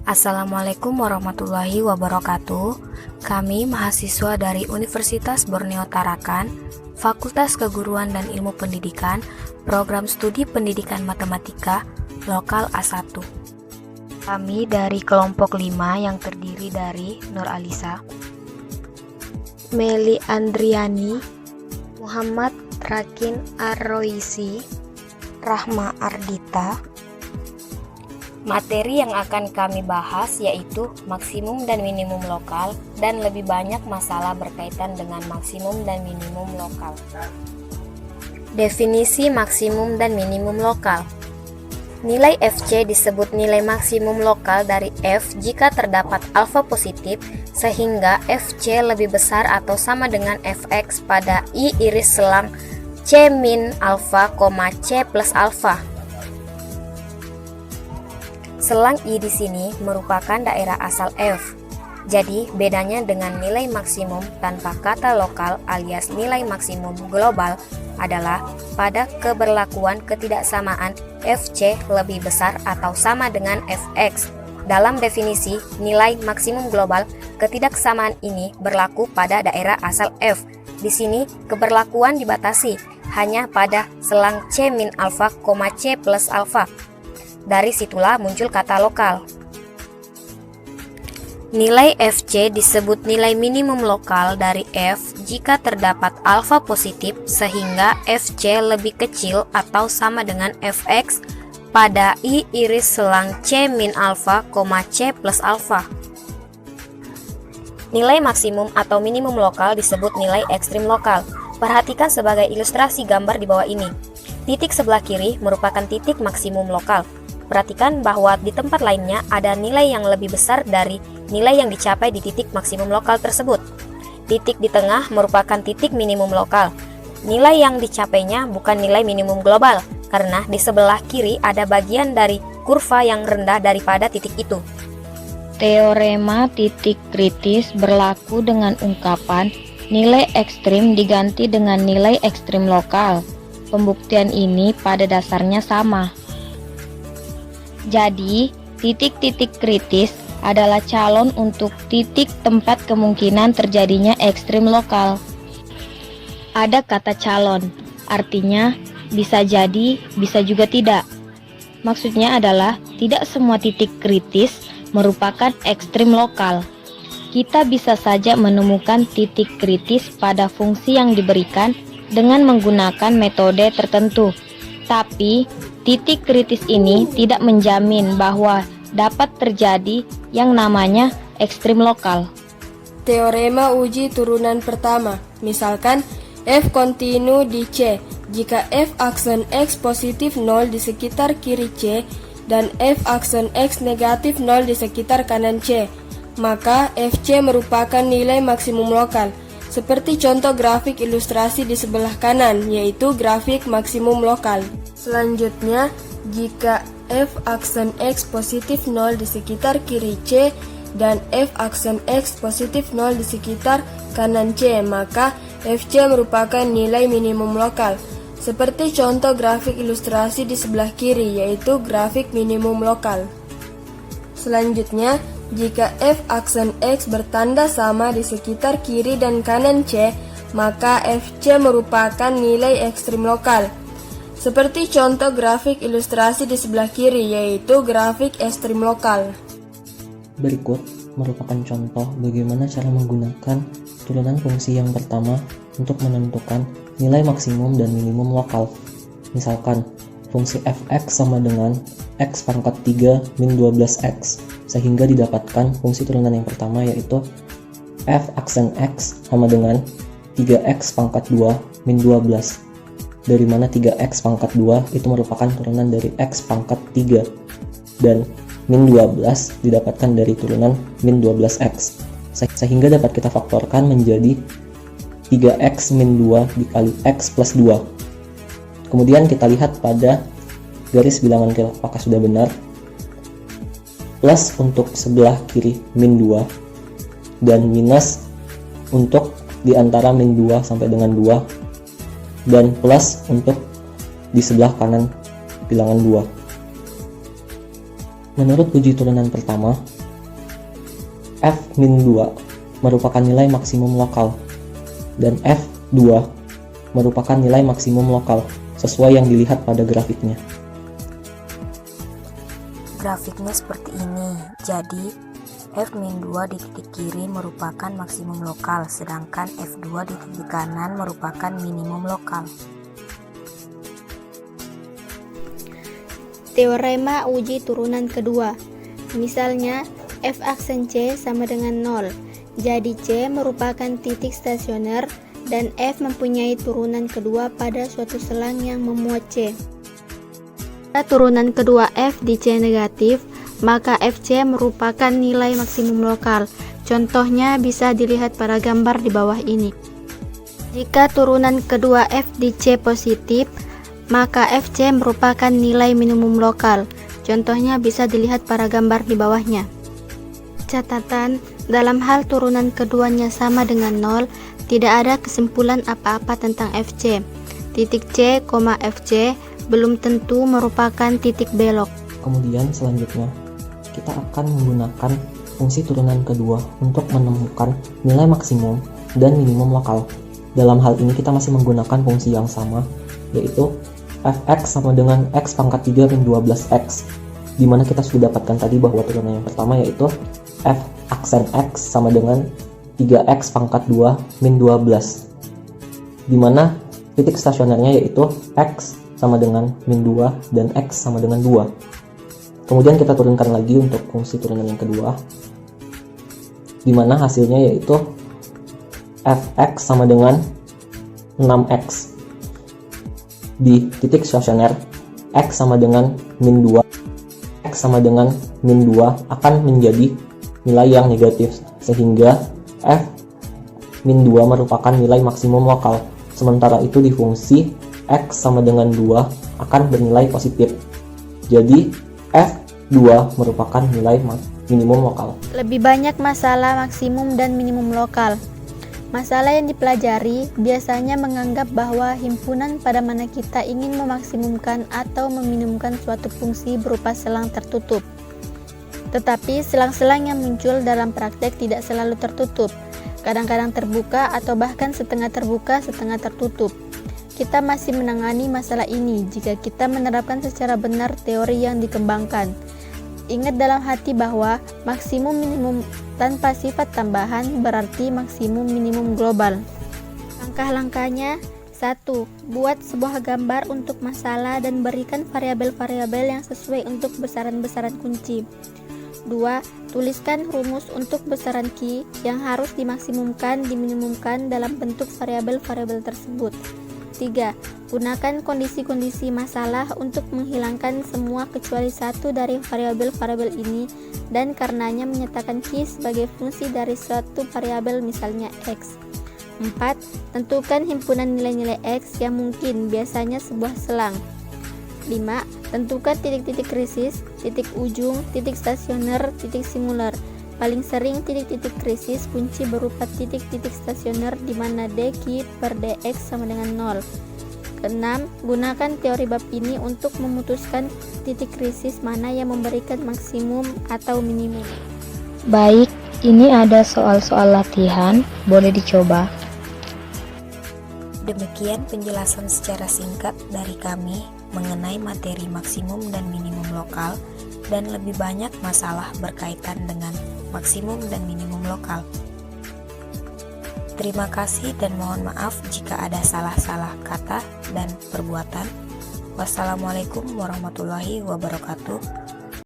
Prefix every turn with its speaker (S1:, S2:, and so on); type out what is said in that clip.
S1: Assalamualaikum warahmatullahi wabarakatuh. Kami mahasiswa dari Universitas Borneo Tarakan, Fakultas Keguruan dan Ilmu Pendidikan, Program Studi Pendidikan Matematika, Lokal A1. Kami dari kelompok 5 yang terdiri dari Nur Alisa, Meli Andriani, Muhammad Rakin Arroisi, Rahma Ardita. Materi yang akan kami bahas yaitu maksimum dan minimum lokal dan lebih banyak masalah berkaitan dengan maksimum dan minimum lokal. Definisi maksimum dan minimum lokal. Nilai FC disebut nilai maksimum lokal dari F jika terdapat alfa positif sehingga FC lebih besar atau sama dengan Fx pada I iris selang C min alfa, C plus alfa. Selang I di sini merupakan daerah asal F. Jadi, bedanya dengan nilai maksimum tanpa kata lokal alias nilai maksimum global adalah pada keberlakuan ketidaksamaan Fc lebih besar atau sama dengan Fx. Dalam definisi nilai maksimum global, ketidaksamaan ini berlaku pada daerah asal F. Di sini, keberlakuan dibatasi hanya pada selang C min alfa, C plus alfa. Dari situlah muncul kata lokal. Nilai Fc disebut nilai minimum lokal dari F jika terdapat alfa positif sehingga Fc lebih kecil atau sama dengan Fx pada I iris selang C min alfa, C plus alfa. Nilai maksimum atau minimum lokal disebut nilai ekstrim lokal. Perhatikan sebagai ilustrasi gambar di bawah ini. Titik sebelah kiri merupakan titik maksimum lokal. Perhatikan bahwa di tempat lainnya ada nilai yang lebih besar dari nilai yang dicapai di titik maksimum lokal tersebut. Titik di tengah merupakan titik minimum lokal. Nilai yang dicapainya bukan nilai minimum global, karena di sebelah kiri ada bagian dari kurva yang rendah daripada titik itu.
S2: Teorema titik kritis berlaku dengan ungkapan nilai ekstrim diganti dengan nilai ekstrim lokal. Pembuktian ini pada dasarnya sama. Jadi, titik-titik kritis adalah calon untuk titik tempat kemungkinan terjadinya ekstrim lokal. Ada kata calon, artinya bisa jadi, bisa juga tidak. Maksudnya adalah tidak semua titik kritis merupakan ekstrim lokal. Kita bisa saja menemukan titik kritis pada fungsi yang diberikan dengan menggunakan metode tertentu. Tapi, titik kritis ini tidak menjamin bahwa dapat terjadi yang namanya ekstrim lokal.
S3: Teorema uji turunan pertama. Misalkan F kontinu di C. Jika F aksen X positif 0 di sekitar kiri C dan F aksen X negatif 0 di sekitar kanan C, maka Fc merupakan nilai maksimum lokal. Seperti contoh grafik ilustrasi di sebelah kanan, yaitu grafik maksimum lokal. Selanjutnya, jika F aksen X positif 0 di sekitar kiri C dan F aksen X positif 0 di sekitar kanan C, maka Fc merupakan nilai minimum lokal. Seperti contoh grafik ilustrasi di sebelah kiri, yaitu grafik minimum lokal. Selanjutnya, jika F aksen X bertanda sama di sekitar kiri dan kanan C, maka Fc merupakan nilai ekstrim lokal. Seperti contoh grafik ilustrasi di sebelah kiri, yaitu grafik ekstrim lokal.
S4: Berikut merupakan contoh bagaimana cara menggunakan turunan fungsi yang pertama untuk menentukan nilai maksimum dan minimum lokal. Misalkan, fungsi fx sama dengan x pangkat 3 min 12x, sehingga didapatkan fungsi turunan yang pertama yaitu f aksen x sama dengan 3x pangkat 2 min 12, dari mana 3x pangkat 2 itu merupakan turunan dari x pangkat 3, dan min 12 didapatkan dari turunan min 12x, sehingga dapat kita faktorkan menjadi 3x min 2 dikali x plus 2. Kemudian kita lihat pada garis bilangan kita apakah sudah benar. Plus untuk sebelah kiri min 2 dan minus untuk di antara min 2 sampai dengan 2 dan plus untuk di sebelah kanan bilangan 2. Menurut uji turunan pertama, f-2 merupakan nilai maksimum lokal, dan f2 merupakan nilai maksimum lokal, sesuai yang dilihat pada grafiknya.
S1: Grafiknya seperti ini, jadi f-2 di titik kiri merupakan maksimum lokal, sedangkan f2 di titik kanan merupakan minimum lokal.
S5: Teorema uji turunan kedua. Misalnya, f aksen C sama dengan 0, jadi C merupakan titik stasioner dan F mempunyai turunan kedua pada suatu selang yang memuat C. Pada turunan kedua F di C negatif, maka FC merupakan nilai maksimum lokal. Contohnya bisa dilihat pada gambar di bawah ini. Jika turunan kedua F di C positif, maka FC merupakan nilai minimum lokal. Contohnya bisa dilihat pada gambar di bawahnya. Catatan, dalam hal turunan keduanya sama dengan 0, tidak ada kesimpulan apa-apa tentang FC. Titik C, FC belum tentu merupakan titik belok.
S4: Kemudian selanjutnya, kita akan menggunakan fungsi turunan kedua untuk menemukan nilai maksimum dan minimum lokal. Dalam hal ini kita masih menggunakan fungsi yang sama, yaitu fx sama dengan x pangkat 3 min 12x, dimana kita sudah dapatkan tadi bahwa turunan yang pertama yaitu f aksen x sama dengan 3x pangkat 2 min 12, dimana titik stasionernya yaitu x sama dengan min 2 dan x sama dengan 2. Kemudian kita turunkan lagi untuk fungsi turunan yang kedua, dimana hasilnya yaitu fx sama dengan 6x. Di titik stasioner, x sama dengan min 2, x sama dengan min 2 akan menjadi nilai yang negatif, sehingga f min 2 merupakan nilai maksimum lokal. Sementara itu di fungsi x sama dengan 2 akan bernilai positif. Jadi f2 merupakan nilai minimum lokal.
S5: Lebih banyak masalah maksimum dan minimum lokal. Masalah yang dipelajari biasanya menganggap bahwa himpunan pada mana kita ingin memaksimumkan atau meminimumkan suatu fungsi berupa selang tertutup. Tetapi selang-selang yang muncul dalam praktek tidak selalu tertutup, kadang-kadang terbuka atau bahkan setengah terbuka, setengah tertutup. Kita masih menangani masalah ini jika kita menerapkan secara benar teori yang dikembangkan. Ingat dalam hati bahwa maksimum minimum tanpa sifat tambahan berarti maksimum minimum global. Langkah-langkahnya: 1. Buat sebuah gambar untuk masalah dan berikan variabel-variabel yang sesuai untuk besaran-besaran kunci. 2. Tuliskan rumus untuk besaran key yang harus dimaksimumkan, diminimumkan dalam bentuk variabel-variabel tersebut. 3. Gunakan kondisi-kondisi masalah untuk menghilangkan semua kecuali satu dari variabel-variabel ini dan karenanya menyatakan key sebagai fungsi dari suatu variabel, misalnya x. 4. Tentukan himpunan nilai-nilai x yang mungkin, biasanya sebuah selang. 5. Tentukan titik-titik krisis, titik ujung, titik stasioner, titik singular. Paling sering titik-titik krisis kunci berupa titik-titik stasioner di mana d/key per dx sama dengan 0. 6. Gunakan teori bab ini untuk memutuskan titik krisis mana yang memberikan maksimum atau minimum.
S2: Baik, ini ada soal-soal latihan, boleh dicoba.
S1: Demikian penjelasan secara singkat dari kami mengenai materi maksimum dan minimum lokal, dan lebih banyak masalah berkaitan dengan maksimum dan minimum lokal. Terima kasih dan mohon maaf jika ada salah-salah kata dan perbuatan. Wassalamualaikum warahmatullahi wabarakatuh.